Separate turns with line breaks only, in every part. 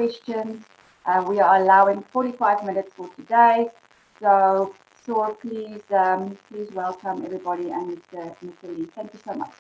questions. We are allowing 45 minutes for today. So please welcome everybody and Mr. Lee. Thank you so much.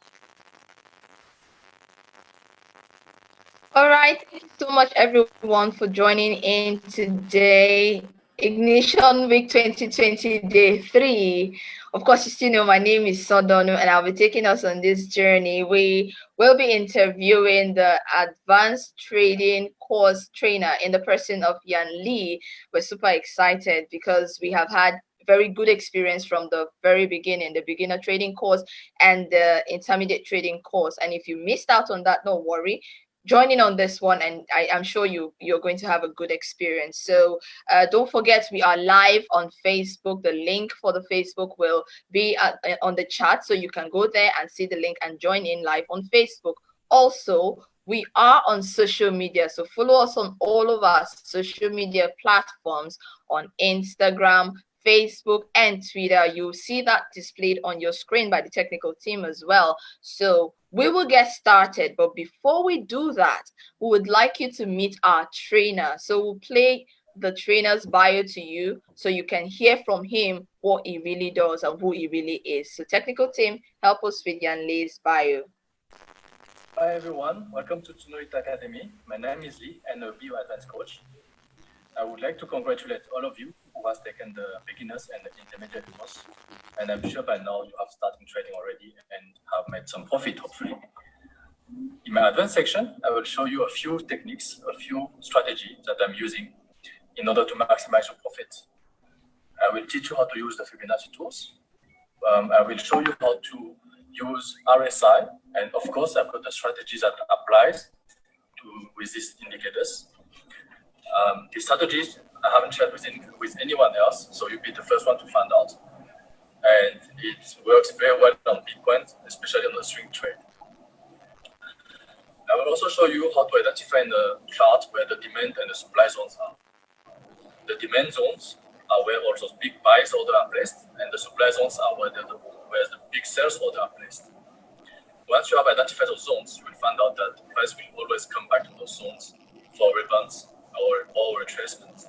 All right, thank you so much everyone for joining in today. Ignition Week 2020 Day 3. Of course, you still know my name is Sodonu and I'll be taking us on this journey. We will be interviewing the advanced trading course trainer in the person of Jian Li. We're super excited because we have had very good experience from the very beginning, the beginner trading course and the intermediate trading course. And if you missed out on that, don't worry. Join in on this one, and I'm sure you're going to have a good experience. So don't forget, we are live on Facebook. The link for the Facebook will be on the chat, so you can go there and see the link and join in live on Facebook. Also, we are on social media, so follow us on all of our social media platforms on Instagram, Facebook, and Twitter. You'll see that displayed on your screen by the technical team as well. So we will get started, but before we do that, we would like you to meet our trainer. So we'll play the trainer's bio to you so you can hear from him what he really does and who he really is. So technical team, help us with Jian Li's bio.
Hi everyone, welcome to Tonoit Academy. My name is Lee and I'll be your advanced coach. I would like to congratulate all of you who has taken the beginners and the intermediate course. And I'm sure by now you have started trading already and have made some profit, hopefully. In my advanced section, I will show you a few techniques, a few strategies that I'm using in order to maximize your profit. I will teach you how to use the Fibonacci tools. I will show you how to use RSI. And of course, I've got the strategies that applies with these indicators. The strategies I haven't shared with anyone else, so you'll be the first one to find out. And it works very well on Bitcoin, especially on the swing trade. I will also show you how to identify in the chart where the demand and the supply zones are. The demand zones are where all those big buys orders are placed, and the supply zones are where the big sales orders are placed. Once you have identified those zones, you will find out that the price will always come back to those zones for rebounds or retracement.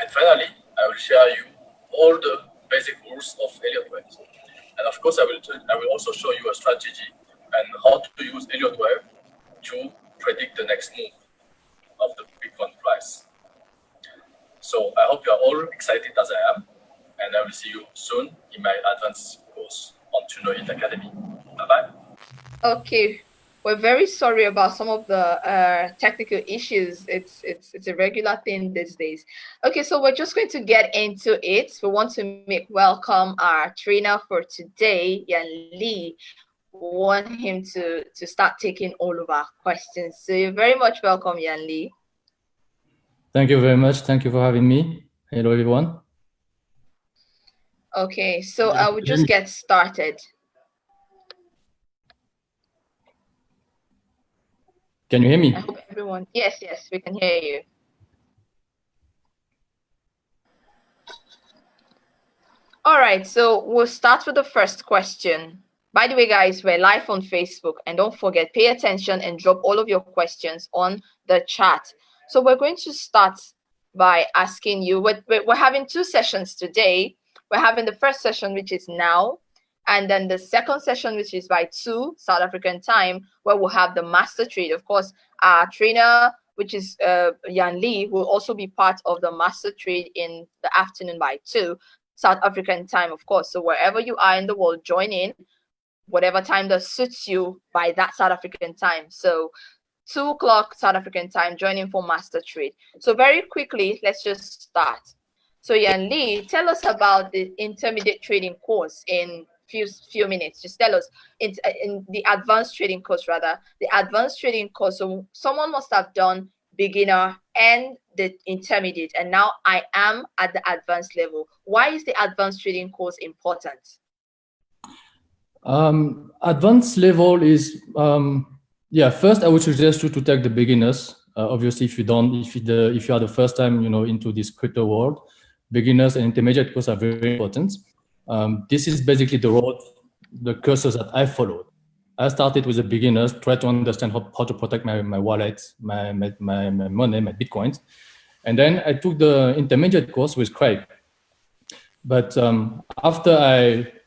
And finally, I will share you all the basic rules of Elliott wave. And of course, I will also show you a strategy and how to use Elliott wave to predict the next move of the Bitcoin price. So I hope you are all excited as I am, and I will see you soon in my advanced course on Tonoit Academy. Bye-bye.
Okay. We're very sorry about some of the technical issues. It's a regular thing these days. Okay, so we're just going to get into it. We want to welcome our trainer for today, Jian Li. We want him to start taking all of our questions. So you're very much welcome, Jian Li.
Thank you very much. Thank you for having me. Hello, everyone.
Okay, so I will just get started.
Can you hear me?
I hope everyone, yes, we can hear you. All right, so we'll start with the first question. By the way, guys, we're live on Facebook, and don't forget, pay attention and drop all of your questions on the chat. So we're going to start by asking you, we're having two sessions today. We're having the first session, which is now, and then the second session, which is by 2 South African time, where we'll have the master trade. Of course, our trainer, which is Jian Li, will also be part of the master trade in the afternoon by 2 South African time, of course. So wherever you are in the world, join in, whatever time that suits you by that South African time. So 2 o'clock South African time, join in for master trade. So very quickly, let's just start. So Jian Li, tell us about the intermediate trading course in few minutes. Just tell us in the advanced trading course, rather, the advanced trading course. So someone must have done beginner and the intermediate, and now I am at the advanced level. Why is the advanced trading course important?
Advanced level is first I would suggest you to take the beginners. Obviously, if you are the first time into this crypto world, beginners and intermediate course are very important. This is basically the road, the courses that I followed. I started with the beginners, try to understand how to protect my wallet, my money, my Bitcoins. And then I took the intermediate course with Craig. But after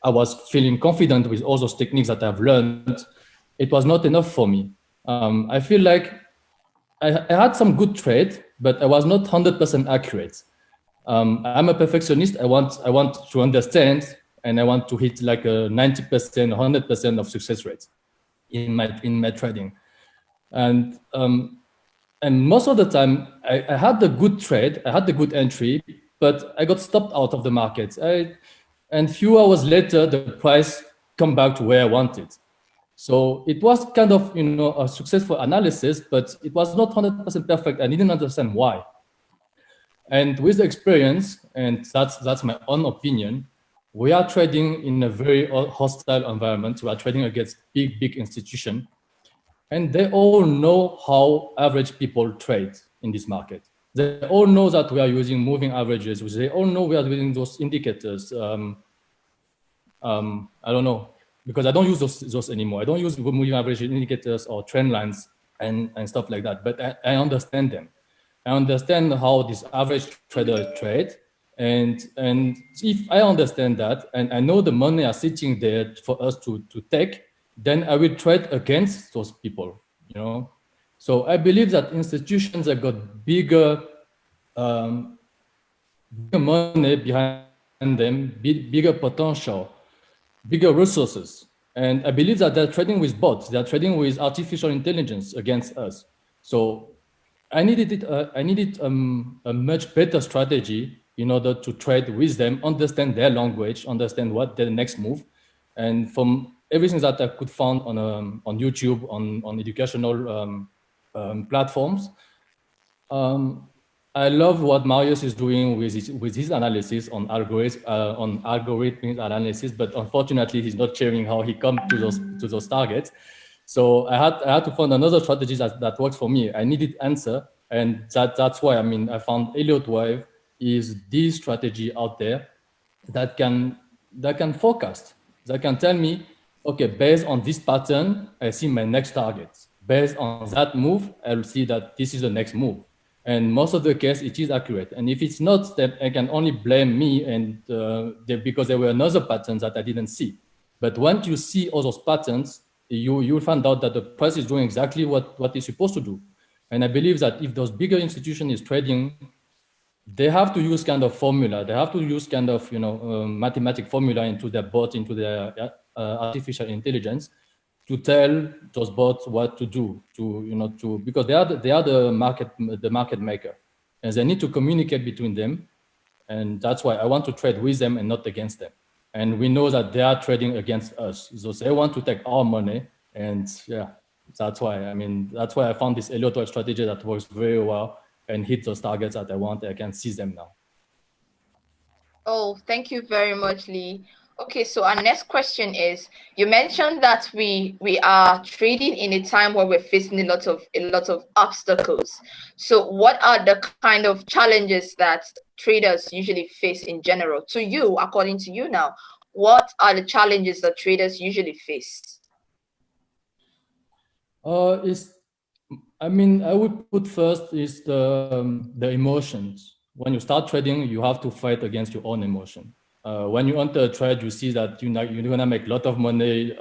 I was feeling confident with all those techniques that I've learned, it was not enough for me. I feel like I had some good trade, but I was not 100% accurate. I'm a perfectionist. I want to understand, and I want to hit like a 90%, 100% of success rate in my trading. And most of the time, I had the good trade, I had the good entry, but I got stopped out of the market. And few hours later, the price come back to where I wanted. So it was kind of, a successful analysis, but it was not 100% perfect. I didn't understand why. And with the experience, and that's my own opinion, we are trading in a very hostile environment. We are trading against big institutions. And they all know how average people trade in this market. They all know that we are using moving averages. They all know we are using those indicators. I don't know, because I don't use those anymore. I don't use moving average indicators or trend lines and stuff like that, but I understand them. I understand how this average trader trade. And if I understand that, and I know the money are sitting there for us to take, then I will trade against those people, So I believe that institutions have got bigger money behind them, bigger potential, bigger resources. And I believe that they're trading with bots. They're trading with artificial intelligence against us. So I needed a much better strategy in order to trade with them, understand their language, understand what their next move. And from everything that I could find on YouTube, on educational platforms, I love what Marius is doing with his analysis on algorithmic analysis, but unfortunately, he's not sharing how he comes to those targets. So I had to find another strategy that works for me. I needed answer, and that's why I found Elliott Wave is the strategy out there that can forecast, that can tell me, okay, based on this pattern, I see my next target. Based on that move, I'll see that this is the next move. And most of the case, it is accurate. And if it's not, then I can only blame me and because there were another patterns that I didn't see. But once you see all those patterns, you'll find out that the price is doing exactly what it's supposed to do. And I believe that if those bigger institutions is trading, they have to use kind of formula. They have to use kind of mathematic formula into their bot, into their artificial intelligence, to tell those bots what to do, because they are the market maker, and they need to communicate between them, and that's why I want to trade with them and not against them. And we know that they are trading against us, so they want to take our money, and yeah, that's why I found this Elliott Wave strategy that works very well and hit those targets that I want. I can seize them now.
Oh, thank you very much, Lee. Okay, so our next question is, you mentioned that we are trading in a time where we're facing a lot of obstacles. So what are the kind of challenges that traders usually face in general? To you, according to you now, what are the challenges that traders usually face?
I would put first is the emotions. When you start trading, you have to fight against your own emotion. When you enter a trade, you see that you're gonna make a lot of money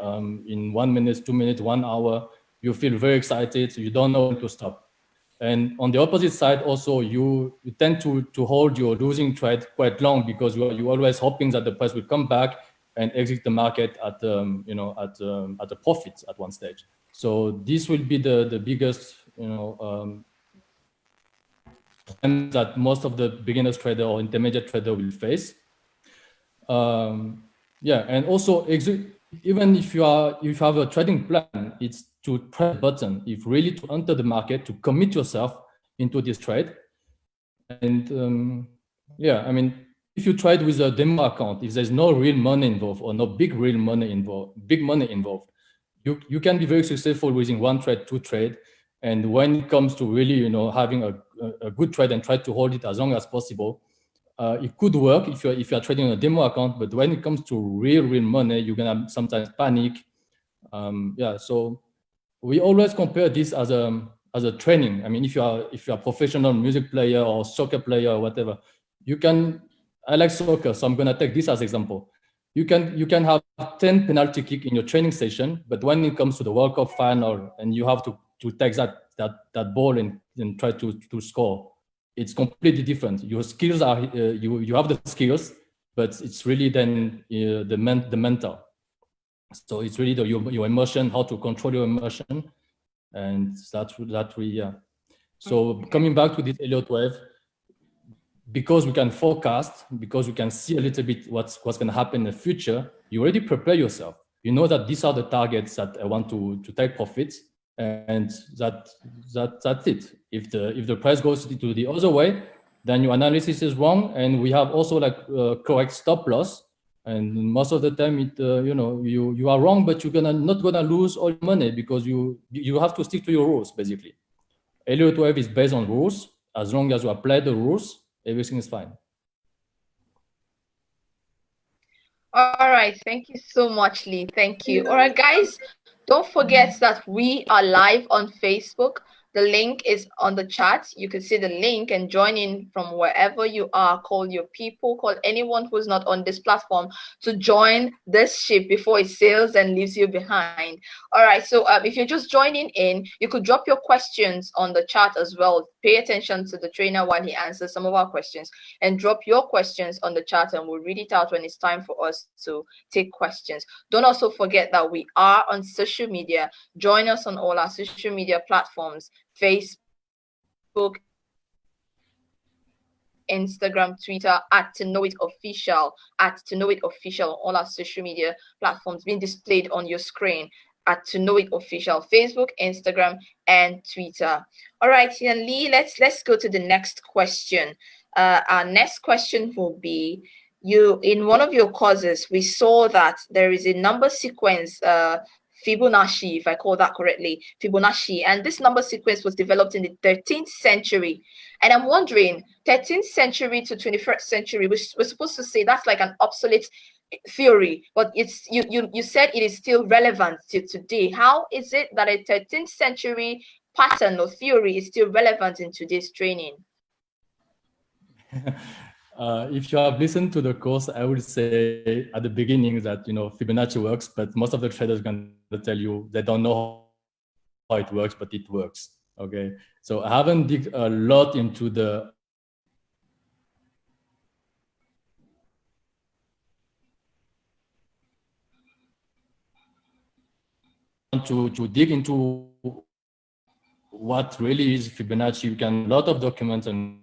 in 1 minute, 2 minutes, 1 hour. You feel very excited, so you don't know when to stop. And on the opposite side, also you tend to hold your losing trade quite long because you're always hoping that the price will come back and exit the market at a profit at one stage. So this will be the biggest that most of the beginners trader or intermediate trader will face. And also even if you have a trading plan, it's to press the button, if really to enter the market, to commit yourself into this trade. And if you trade with a demo account, if there's no real money involved or no big money involved, you can be very successful using 1 trade, 2 trade. And when it comes to really, having a good trade and try to hold it as long as possible, it could work if you're trading on a demo account. But when it comes to real money, you're gonna sometimes panic. Yeah, so we always compare this as a training. I mean, if you are a professional music player or soccer player or whatever, you can. I like soccer, so I'm gonna take this as example. You can have 10 penalty kick in your training session, but when it comes to the World Cup final and you have to take that ball and try to score, it's completely different. Your skills are you have the skills, but it's really then the mental. So it's really your emotion, how to control your emotion, and that we yeah. So coming back to this Elliott wave, because we can forecast, because we can see a little bit what's going to happen in the future, you already prepare yourself. You know that these are the targets that I want to take profits, and that's it. If the price goes to the other way, then your analysis is wrong, and we have also like correct stop loss. And most of the time, you are wrong, but you're not gonna lose all your money because you have to stick to your rules basically. Elliott wave is based on rules. As long as you apply the rules, everything is fine.
All right, thank you so much, Lee. Thank you. All right, guys, don't forget that we are live on Facebook. The link is on the chat. You can see the link and join in from wherever you are. Call your people, call anyone who's not on this platform to join this ship before it sails and leaves you behind. All right, so if you're just joining in, you could drop your questions on the chat as well. Pay attention to the trainer while he answers some of our questions, and drop your questions on the chat and we'll read it out when it's time for us to take questions. Don't also forget that we are on social media. Join us on all our social media platforms: Facebook, Instagram, Twitter, @Tonoit Official, @Tonoit Official, all our social media platforms being displayed on your screen, @Tonoit Official, Facebook, Instagram, and Twitter. All right, Jian Lee, let's go to the next question. Our next question will be, in one of your courses, we saw that there is a number sequence, Fibonacci, if I call that correctly, Fibonacci, and this number sequence was developed in the 13th century. And I'm wondering, 13th century to 21st century, we're supposed to say that's like an obsolete theory, but it's you said it is still relevant to today. How is it that a 13th century pattern or theory is still relevant in today's training?
If you have listened to the course, I would say at the beginning that Fibonacci works, but most of the traders are going to tell you they don't know how it works, but it works. Okay, so I haven't dig a lot into the to dig into what really is Fibonacci. You can a lot of documents and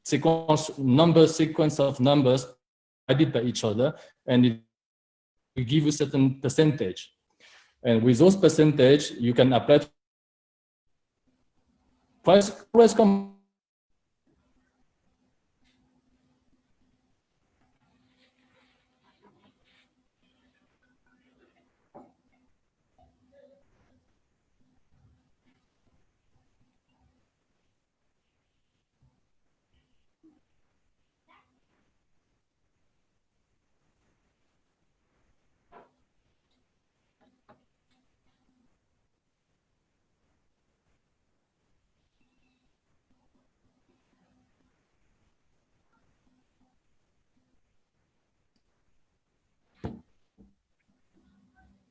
sequence of numbers divided by each other, and it will give you certain percentage. And with those percentage, you can apply price always come.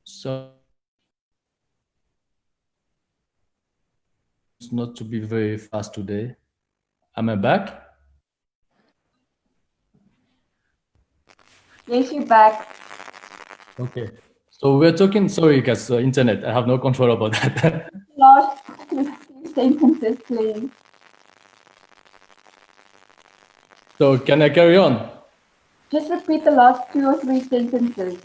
So it's not to be very fast today. Am I back?
Yes, you're back.
Okay. So we're talking, sorry guys, internet, I have no control about that.
Last few sentences, please.
So can I carry on?
Just repeat the last 2 or 3 sentences.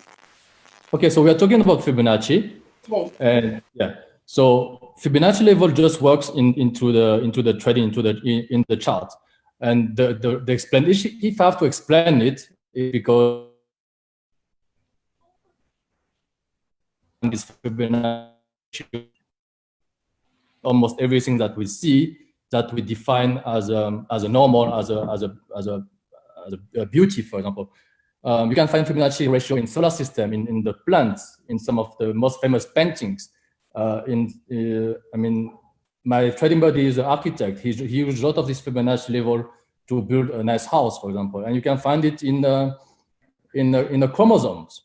Okay, so we are talking about Fibonacci.
Yes.
And yeah, so Fibonacci level just works into the trading, in the chart. And the explanation, if I have to explain it, is because this Fibonacci, almost everything that we see, that we define as a normal, as a beauty, for example. You can find Fibonacci ratio in solar system, in the plants, in some of the most famous paintings. I mean, my trading buddy is an architect. He used a lot of this Fibonacci level to build a nice house, for example. And you can find it in the chromosomes,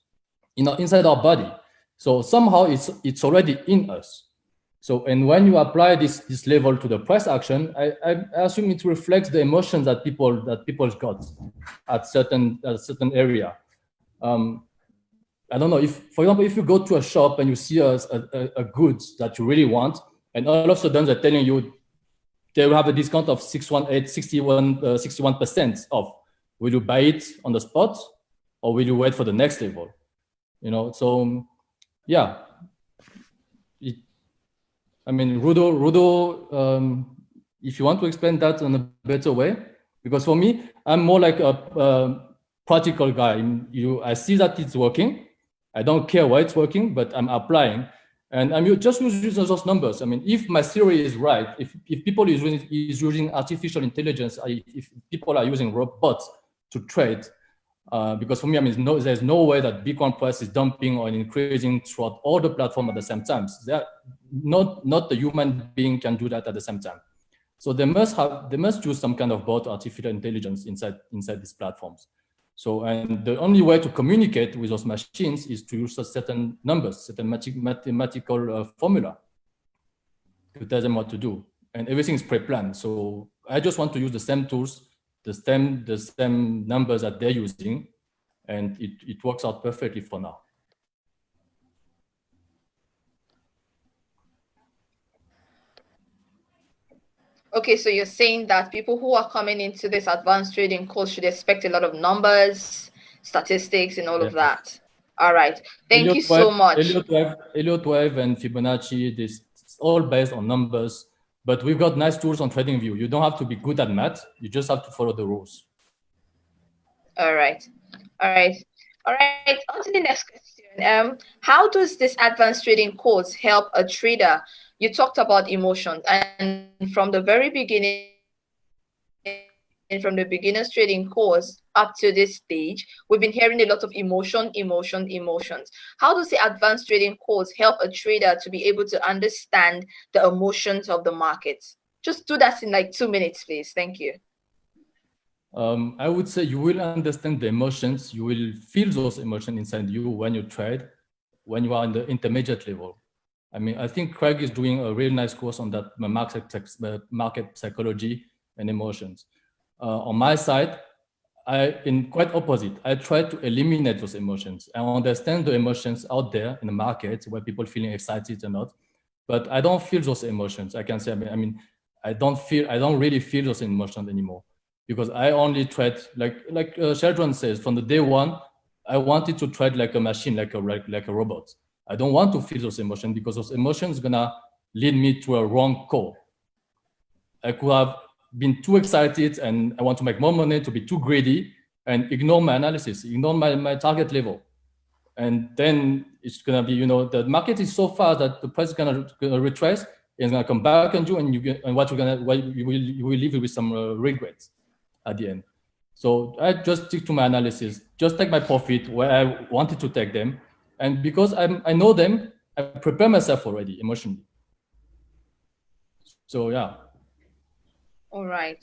inside our body. So somehow it's already in us. So, and when you apply this level to the price action, I assume it reflects the emotions that people got at certain area. I don't know if, for example, if you go to a shop and you see a goods that you really want, and all of a sudden they're telling you they will have a discount of 61% off. Will you buy it on the spot, or will you wait for the next level? You know, so yeah. I mean, Rudo, if you want to explain that in a better way, because for me, I'm more like a practical guy. I see that it's working. I don't care why it's working, but I'm applying. And I'm just using those numbers. I mean, if my theory is right, if people is using artificial intelligence, if people are using robots to trade, because for me, I mean, there's no way that Bitcoin price is dumping or increasing throughout all the platform at the same time. Not the human being can do that at the same time. So they must use some kind of bot artificial intelligence inside these platforms. So, and the only way to communicate with those machines is to use certain numbers, certain mathematical formula to tell them what to do. And everything is pre-planned. So I just want to use the same tools, the same numbers that they're using, and it works out perfectly for now.
Okay, so you're saying that people who are coming into this advanced trading course should expect a lot of numbers, statistics, and all of that. All right. Thank you so much.
Elliott wave and Fibonacci, this it's all based on numbers, but we've got nice tools on TradingView. You don't have to be good at math. You just have to follow the rules.
All right. All right. All right. On to the next question. How does this advanced trading course help a trader? You talked about emotions, and from the very beginning, from the beginner's trading course up to this stage, we've been hearing a lot of emotions. How does the advanced trading course help a trader to be able to understand the emotions of the market? Just do that in like 2 minutes, please. Thank you.
I would say you will understand the emotions. You will feel those emotions inside you when you trade, when you are in the intermediate level. I mean, I think Craig is doing a really nice course on that market psychology and emotions. On my side, in quite opposite. I try to eliminate those emotions. I understand the emotions out there in the market where people feeling excited or not, but I don't feel those emotions. I can say, I mean, I don't really feel those emotions anymore, because I only trade like Sheldon says, from the day one, I wanted to trade like a machine, like a robot. I don't want to feel those emotions, because those emotions gonna lead me to a wrong call. I could have been too excited and I want to make more money, to be too greedy and ignore my analysis, ignore my target level. And then it's gonna be, you know, the market is so fast that the price is gonna retrace, it's gonna come back on you, and you will leave with some regrets at the end. So I just stick to my analysis, just take my profit where I wanted to take them. And because I know them, I prepare myself already emotionally. So yeah.
All right.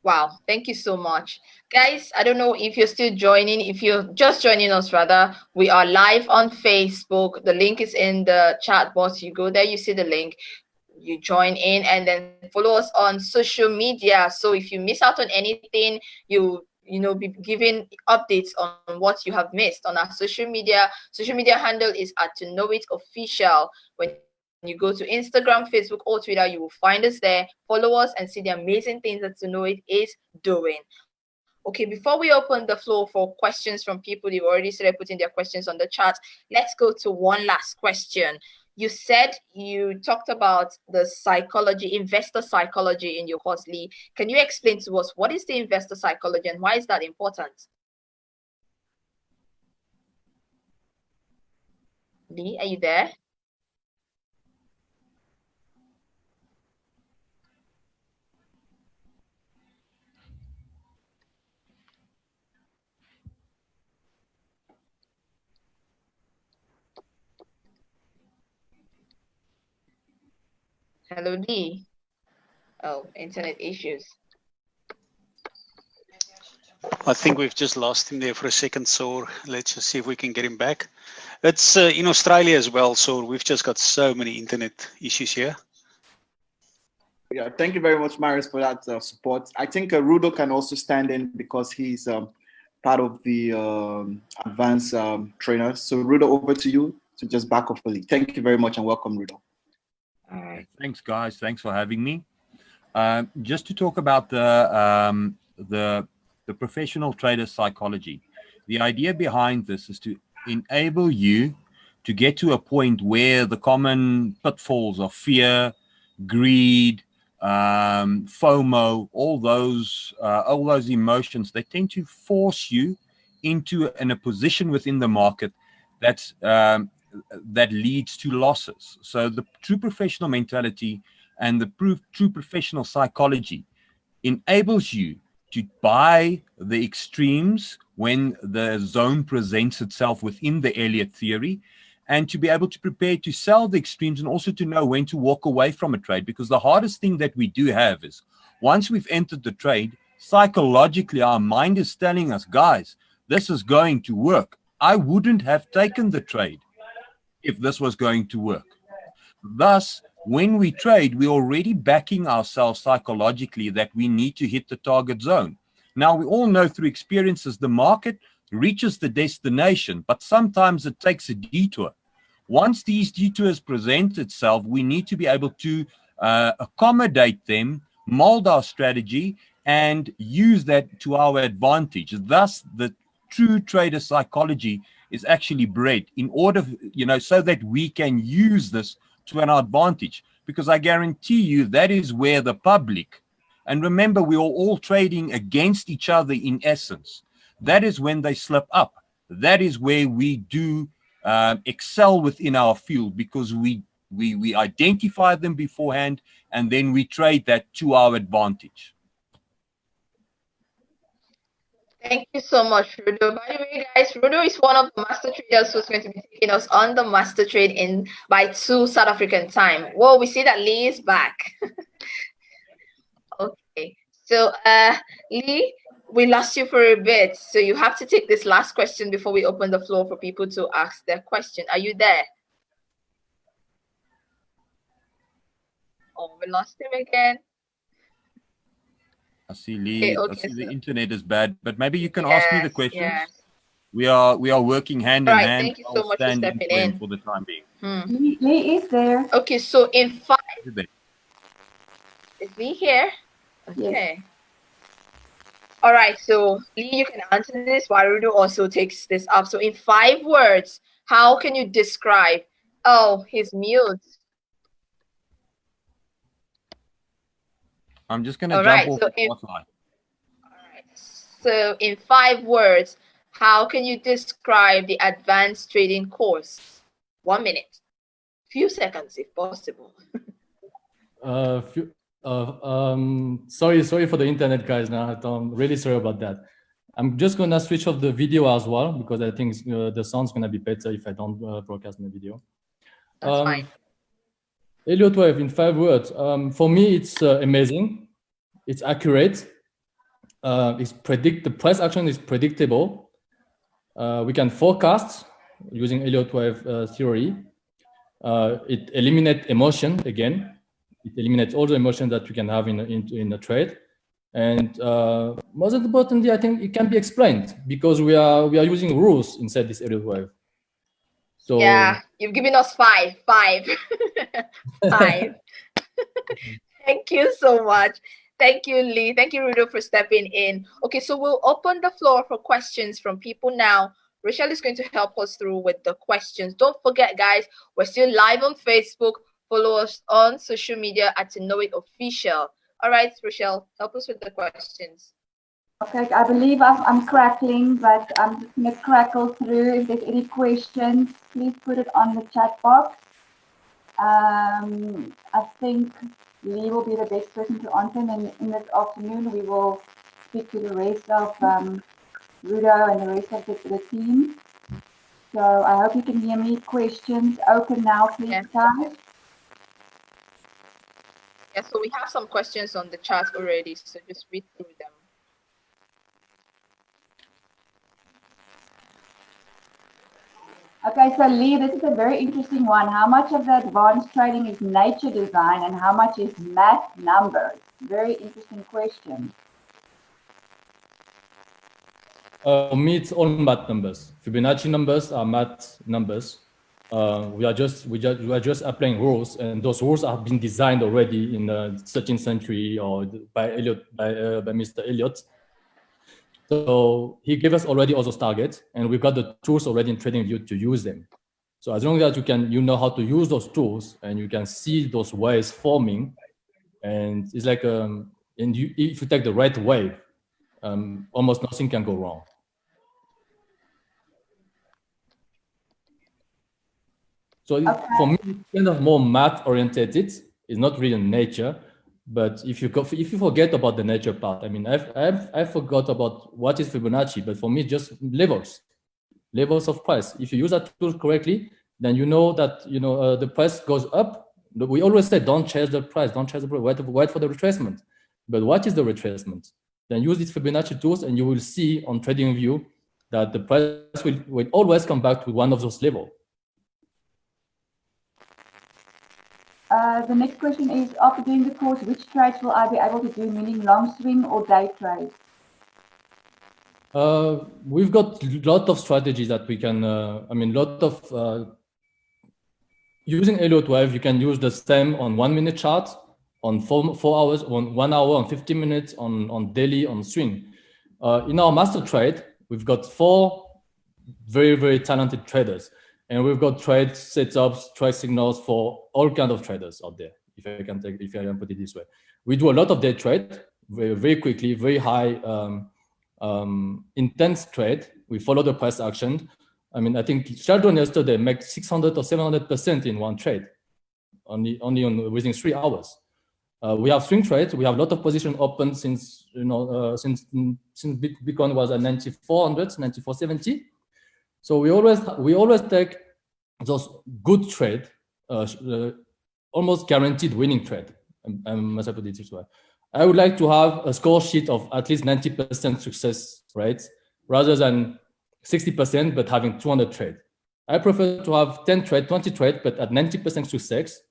Wow, thank you so much. Guys, I don't know if you're still joining. If you're just joining us, rather, we are live on Facebook. The link is in the chat box. You go there, you see the link, you join in, and then follow us on social media. So if you miss out on anything, you know, be given updates on what you have missed on our social media. Social media handle is @Tonoit official. When you go to Instagram, Facebook, or Twitter, you will find us there. Follow us and see the amazing things that Tonoit is doing. Okay, before we open the floor for questions from people, you've already started putting their questions on the chat. Let's go to one last question. You said you talked about the psychology, investor psychology in your course, Lee. Can you explain to us what is the investor psychology and why is that important? Lee, are you there? Hello, Lee. Oh, internet issues.
I think we've just lost him there for a second, so let's just see if we can get him back. It's in Australia as well, so we've just got so many internet issues here.
Yeah, thank you very much, Marius, for that support. I think Rudo can also stand in because he's part of the advanced trainers. So Rudo, over to you to just back up fully. Thank you very much and welcome, Rudo.
All right, thanks, guys. Thanks for having me. Just to talk about the professional trader psychology. The idea behind this is to enable you to get to a point where the common pitfalls of fear, greed, FOMO, all those emotions, they tend to force you into a position within the market that's that leads to losses. So the true professional mentality and the true professional psychology enables you to buy the extremes when the zone presents itself within the Elliott theory, and to be able to prepare to sell the extremes, and also to know when to walk away from a trade. Because the hardest thing that we do have is once we've entered the trade, psychologically our mind is telling us, guys, this is going to work. I wouldn't have taken the trade if this was going to work. Thus, when we trade, we're already backing ourselves psychologically that we need to hit the target zone. Now, we all know through experiences the market reaches the destination, but sometimes it takes a detour. Once these detours present itself, we need to be able to accommodate them, mold our strategy, and use that to our advantage. Thus, the true trader psychology is actually bred in order, so that we can use this to an advantage. Because I guarantee you that is where the public, and remember, we are all trading against each other in essence. That is when they slip up. That is where we do excel within our field, because we identify them beforehand, and then we trade that to our advantage.
Thank you so much, Rudo. By the way, guys, Rudo is one of the master traders who's going to be taking us on the master trade by 2 South African time. Whoa, we see that Lee is back. Okay, so Lee, we lost you for a bit, so you have to take this last question before we open the floor for people to ask their question. Are you there? Oh, we lost him again.
I see, Lee.
Okay,
I see
so
the internet is bad, but maybe you can ask me the questions.
Yes.
We are working hand in hand.
Thank you so much for stepping in
for the time being.
Lee is there.
Okay, so in 5,
Is
is Lee here? Okay.
Yes.
All right, so Lee, you can answer this while Rudo also takes this up. So in 5 words, how can you describe? Oh, he's mute.
I'm just going to jump off the spotlight.
So in 5 words, how can you describe the advanced trading course? 1 minute, few seconds if possible.
Sorry for the internet, guys. Now I'm really sorry about that. I'm just gonna switch off the video as well, because I think the sound's gonna be better if I don't broadcast my video.
That's fine.
Elliott wave in 5 words. For me, it's amazing. It's accurate. The price action is predictable. We can forecast using Elliott wave theory. It eliminates emotion again. It eliminates all the emotion that you can have in a trade. And most importantly, I think it can be explained, because we are using rules inside this Elliott wave. So
yeah, you've given us 5. 5. Thank you so much. Thank you, Lee. Thank you, Rudo, for stepping in. Okay, so we'll open the floor for questions from people now. Rachel is going to help us through with the questions. Don't forget, guys, we're still live on Facebook. Follow us on social media at Tonoit Official. All right, Rachel, help us with the questions.
Okay, I believe I'm crackling, but I'm just going to crackle through. If there's any questions, please put it on the chat box. I think Lee will be the best person to answer, and in this afternoon we will speak to the rest of Rudo and the rest of the team. So I hope you can hear me. Questions open now, please, guys.
right, so we have some questions on the chat already, so just read through them.
Okay, so Lee, this is a very interesting one. How much of the advanced trading is nature design and how much is math numbers? Very interesting question.
For me, it's all math numbers. Fibonacci numbers are math numbers. We are just applying rules, and those rules have been designed already in the 13th century or by Mr. Elliot. So he gave us already all those targets, and we've got the tools already in TradingView to use them. So as long as you know how to use those tools, and you can see those waves forming, and it's like if you take the right wave, almost nothing can go wrong. So for me, it's kind of more math oriented. It's not really nature, but if you forget about the nature part, I mean, I forgot about what is Fibonacci, but for me, just levels of price. If you use that tool correctly, then you know that the price goes up. We always say don't chase the price, wait for the retracement. But what is the retracement? Then use these Fibonacci tools, and you will see on TradingView that the price will always come back to one of those levels.
The next question is, after doing the course, which trades will I be able to do, meaning long swing or day trade?
We've got a lot of strategies that we can, using Elliott wave, you can use the same on 1 minute chart, on 4 hours, on 1 hour, on 50 minutes, on daily, on swing. In our master trade, we've got 4 very, very talented traders. And we've got trade setups, trade signals for all kinds of traders out there, if I can put it this way. We do a lot of day trade, very, very quickly, very high intense trade. We follow the price action. I mean, I think Sheldon yesterday made 600 or 700% in one trade, only within 3 hours. We have swing trades. We have a lot of position open since since Bitcoin was at 9400, 9470. So we always take those good trade, almost guaranteed winning trade. I must put it this way. I would like to have a score sheet of at least 90% success rates rather than 60%, but having 200 trade. I prefer to have 10 trade, 20 trade, but at 90% success,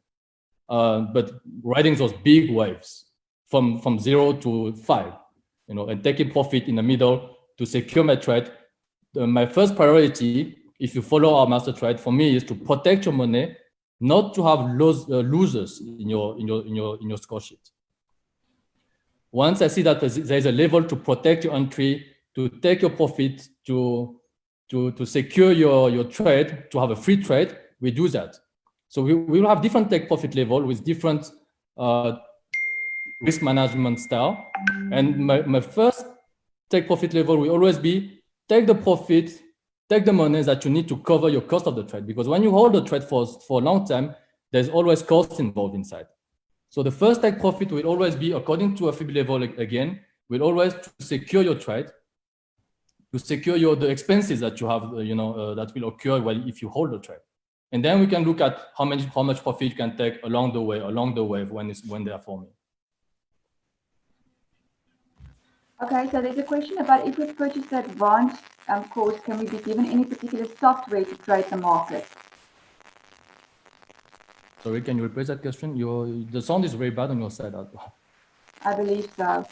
but riding those big waves from 0 to 5, and taking profit in the middle to secure my trade. My first priority, if you follow our master trade, for me is to protect your money, not to have losers in your score sheet. Once I see that there is a level to protect your entry, to take your profit, to secure your trade, to have a free trade, we do that. So we will have different take profit level with different risk management style. And my first take profit level will always be take the profit, take the money that you need to cover your cost of the trade. Because when you hold the trade for a long time, there's always costs involved inside. So the first take profit will always be, according to a FIB level again, will always secure your trade, to secure the expenses that you have, that will occur if you hold the trade. And then we can look at how much profit you can take along the way when they are forming.
Okay, so there's a question about if we purchase the advanced course, can we be given any particular software to trade the market?
Sorry, can you repeat that question? The sound is very bad on your side.
I believe so.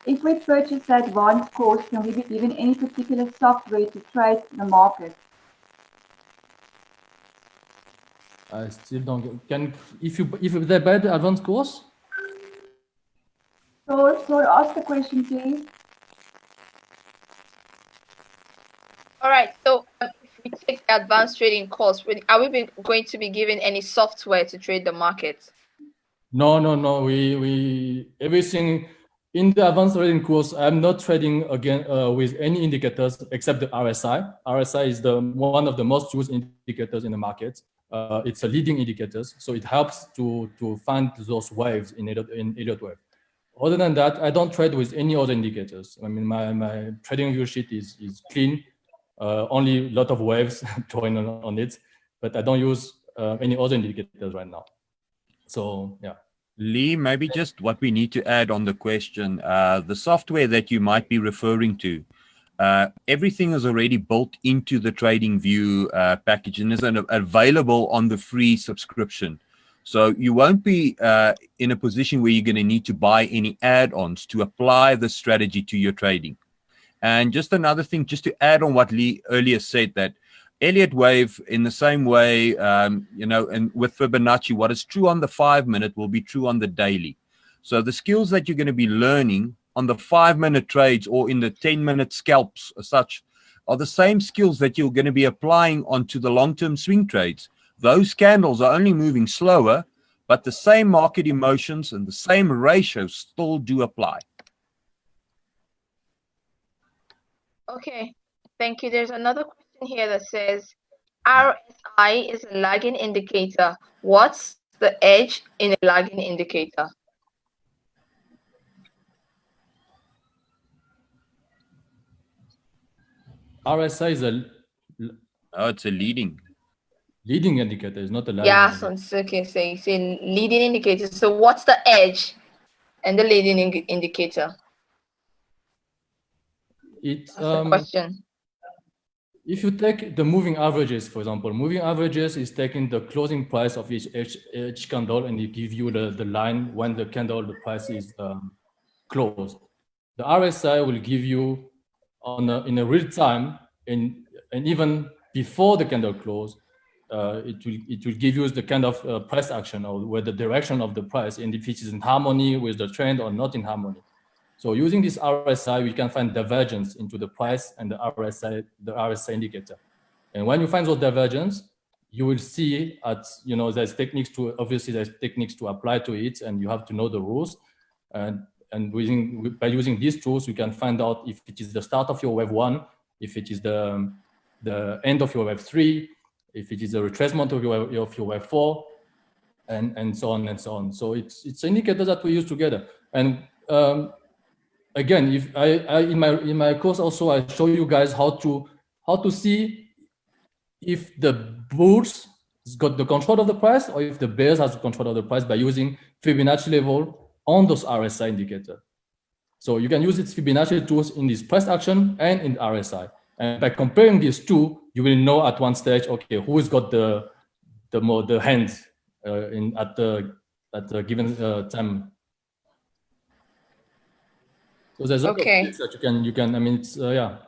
If we purchase the advanced course, can we be given any particular software to trade the market?
I still don't get. If they buy the advanced course?
So ask the question, please.
All right. So if we take the advanced trading course, are we going to be given any software to trade the market?
No. We everything in the advanced trading course. I'm not trading again with any indicators except the RSI. RSI is one of the most used indicators in the market. It's a leading indicator, so it helps to find those waves in Elliott wave. Other than that, I don't trade with any other indicators. I mean, my trading view sheet is clean. Only a lot of waves join on it, but I don't use any other indicators right now. So yeah.
Lee, maybe just what we need to add on the question, the software that you might be referring to, everything is already built into the TradingView package and is available on the free subscription. So you won't be in a position where you're going to need to buy any add-ons to apply the strategy to your trading. And just another thing, just to add on what Lee earlier said, that Elliott wave, in the same way, you know, and with Fibonacci, what is true on the 5-minute will be true on the daily. So the skills that you're going to be learning on the 5-minute trades or in the 10-minute scalps as such are the same skills that you're going to be applying onto the long-term swing trades. Those candles are only moving slower, but the same market emotions and the same ratios still do apply.
Okay, thank you. There's another question here that says RSI is a lagging indicator. What's the edge in a lagging indicator?
RSI is a
Oh, it's a leading
indicator, it's not a lagging
Yeah,
indicator.
so it's okay. Say leading indicator. So what's the edge and the leading indicator?
It's
That's the question.
if you take the moving averages, for example, moving averages is taking the closing price of each candle and it give you the line when the candle, the price is closed. The RSI will give you in a real time and even before the candle close, it will give you the kind of price action or where the direction of the price and if it is in harmony with the trend or not in harmony. So using this RSI, we can find divergence into the price and the RSI indicator. And when you find those divergence, you will see there's techniques to apply to it, and you have to know the rules. And by using these tools, you can find out if it is the start of your wave 1, if it is the end of your wave 3, if it is a retracement of your wave 4, and so on and so on. So it's indicators that we use together. And again, if in my course also I show you guys how to see if the bulls got the control of the price or if the bears has the control of the price by using Fibonacci level on those RSI indicator. So you can use its Fibonacci tools in this price action and in RSI. And by comparing these two, you will know at one stage, okay, who's got the hands at the given time. So there's
okay.
that you can. I mean, it's yeah.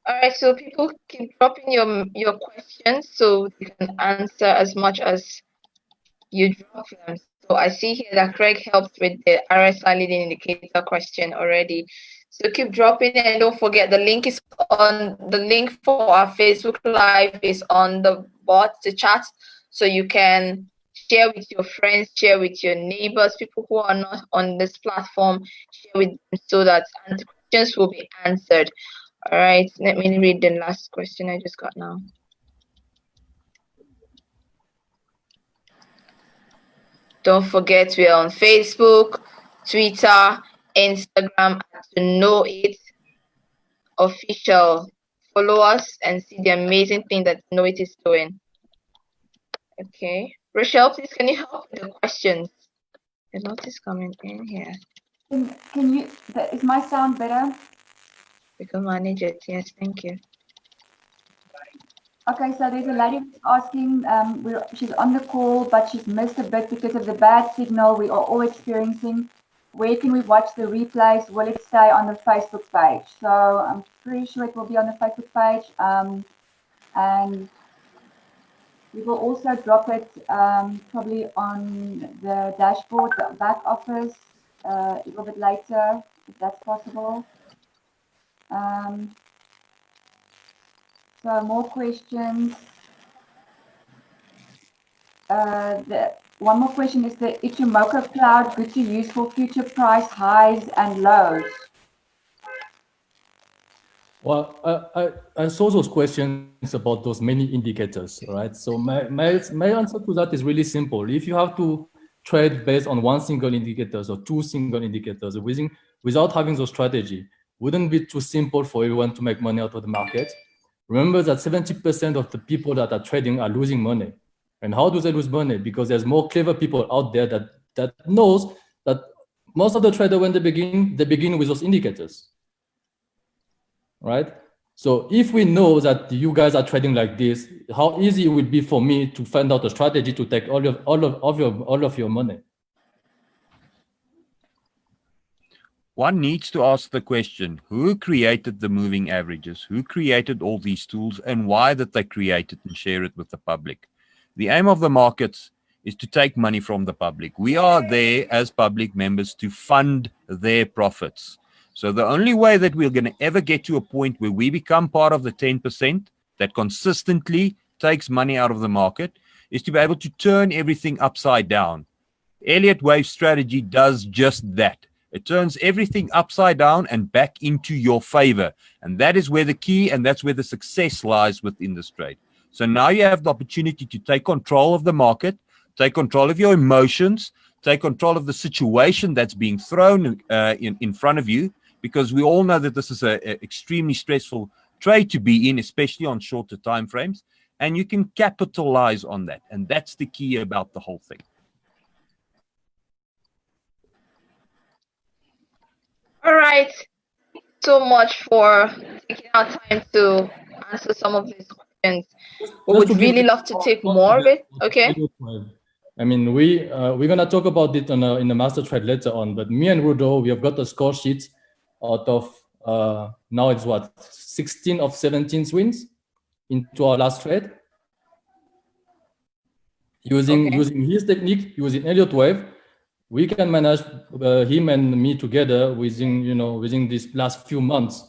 All right, so people keep dropping your questions so you can answer as much as you drop them. So I see here that Craig helped with the RSI leading indicator question already. So keep dropping, and don't forget the link for our Facebook Live is on the chat, so you can share with your friends, share with your neighbors, people who are not on this platform, share with them so that questions will be answered. All right, let me read the last question I just got now. Don't forget we are on Facebook, Twitter, Instagram at Tonoit official. Follow us and see the amazing thing that Tonoit is doing. Okay, Rochelle, please can you help with the questions? A lot is coming in here.
Can you? Is my sound better?
We can manage it. Yes, thank you.
Okay, so there's a lady who's asking, she's on the call, but she's missed a bit because of the bad signal we are all experiencing. Where can we watch the replays? Will it stay on the Facebook page? So I'm pretty sure it will be on the Facebook page. And we will also drop it probably on the dashboard, the back office, a little bit later, if that's possible. So more questions. One more question is the Ichimoku cloud good to use for future price highs and lows?
Well, I saw those questions about those many indicators, right? So my answer to that is really simple. If you have to trade based on one single indicator or two single indicators without having those strategy, wouldn't be too simple for everyone to make money out of the market. Remember that 70% of the people that are trading are losing money. And how do they lose money? Because there's more clever people out there that knows that most of the traders, when they begin with those indicators, right? So if we know that you guys are trading like this, how easy it would be for me to find out a strategy to take all of your money?
One needs to ask the question, who created the moving averages? Who created all these tools, and why did they create it and share it with the public? The aim of the markets is to take money from the public. We are there as public members to fund their profits. So the only way that we're going to ever get to a point where we become part of the 10% that consistently takes money out of the market is to be able to turn everything upside down. Elliott Wave strategy does just that. It turns everything upside down and back into your favor. And that is where the key and that's where the success lies within this trade. So now you have the opportunity to take control of the market, take control of your emotions, take control of the situation that's being thrown in front of you, because we all know that this is an extremely stressful trade to be in, especially on shorter time frames. And you can capitalize on that. And that's the key about the whole thing.
All right. So much for taking our time to answer some of these questions. We would really love to take more of it. Okay.
I mean, we're gonna talk about it in the master trade later on. But me and Rudo, we have got a score sheet out of now it's what 16 of 17 wins into our last trade. Using his technique, using Elliott Wave, we can manage him and me together within these last few months,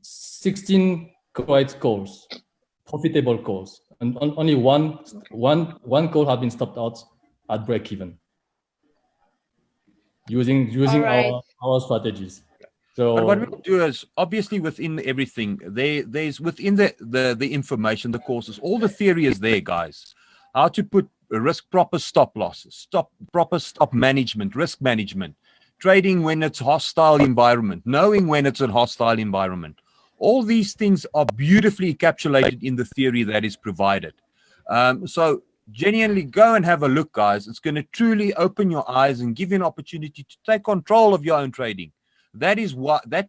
16 correct calls, profitable calls, and only one call has been stopped out at break even using our strategies. So
but what we'll do is obviously within everything there's within the information, the courses, all the theory is there, guys. How to put proper stop losses, proper stop management, risk management, trading when it's hostile environment, knowing when it's a hostile environment. All these things are beautifully encapsulated in the theory that is provided. So genuinely go and have a look, guys. It's going to truly open your eyes and give you an opportunity to take control of your own trading. That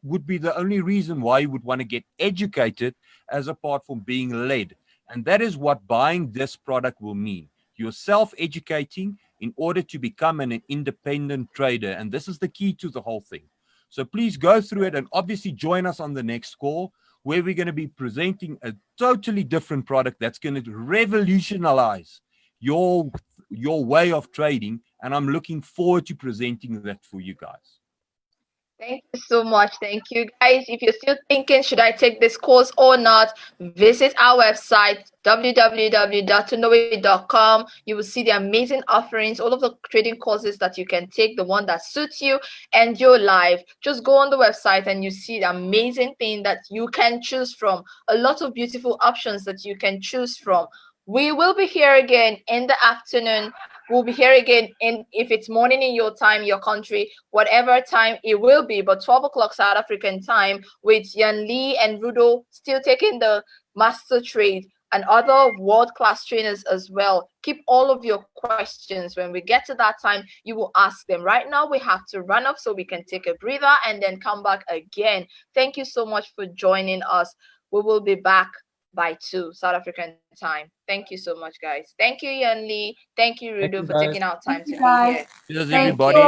would be the only reason why you would want to get educated as apart from being led. And that is what buying this product will mean. You're self-educating in order to become an independent trader. And this is the key to the whole thing. So please go through it and obviously join us on the next call where we're going to be presenting a totally different product that's going to revolutionize your way of trading. And I'm looking forward to presenting that for you guys.
Thank you so much. Thank you, guys. If you're still thinking, should I take this course or not, visit our website, www.tonoit.com. You will see the amazing offerings, all of the trading courses that you can take, the one that suits you and your life. Just go on the website and you see the amazing thing that you can choose from. A lot of beautiful options that you can choose from. We will be here again in the afternoon. We'll be here again if it's morning in your time, your country, whatever time it will be, but 12 o'clock South African time with Jian Lee and Rudo still taking the master trade and other world-class trainers as well. Keep all of your questions. When we get to that time, you will ask them. Right now, we have to run off so we can take a breather and then come back again. Thank you so much for joining us. We will be back by 2 South African time. Thank you so much, guys. Thank you, Jian Lee. Thank you, Rudo, for taking out time to be here.
Cheers, everybody.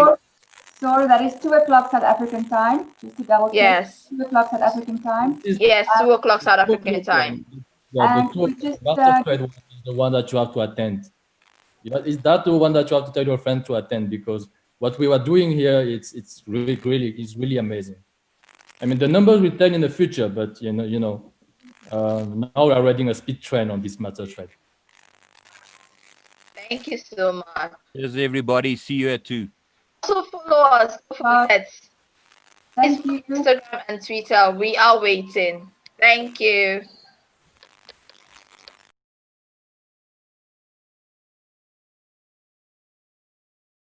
Sorry, that is 2 o'clock South African time. Just to double check.
Yes.
2 o'clock South African time.
Yes, 2 o'clock South African time.
Yeah, the one that you have to attend. Is that the one that you have to tell your friend to attend? Because what we were doing here, it's really amazing. I mean, the numbers will tell in the future, but now we are riding a speed train on this master trade.
Thank you so much.
Cheers, everybody. See you at 2.
Also follow us. Don't forget.
Thank you.
Instagram and Twitter. We are waiting. Thank you.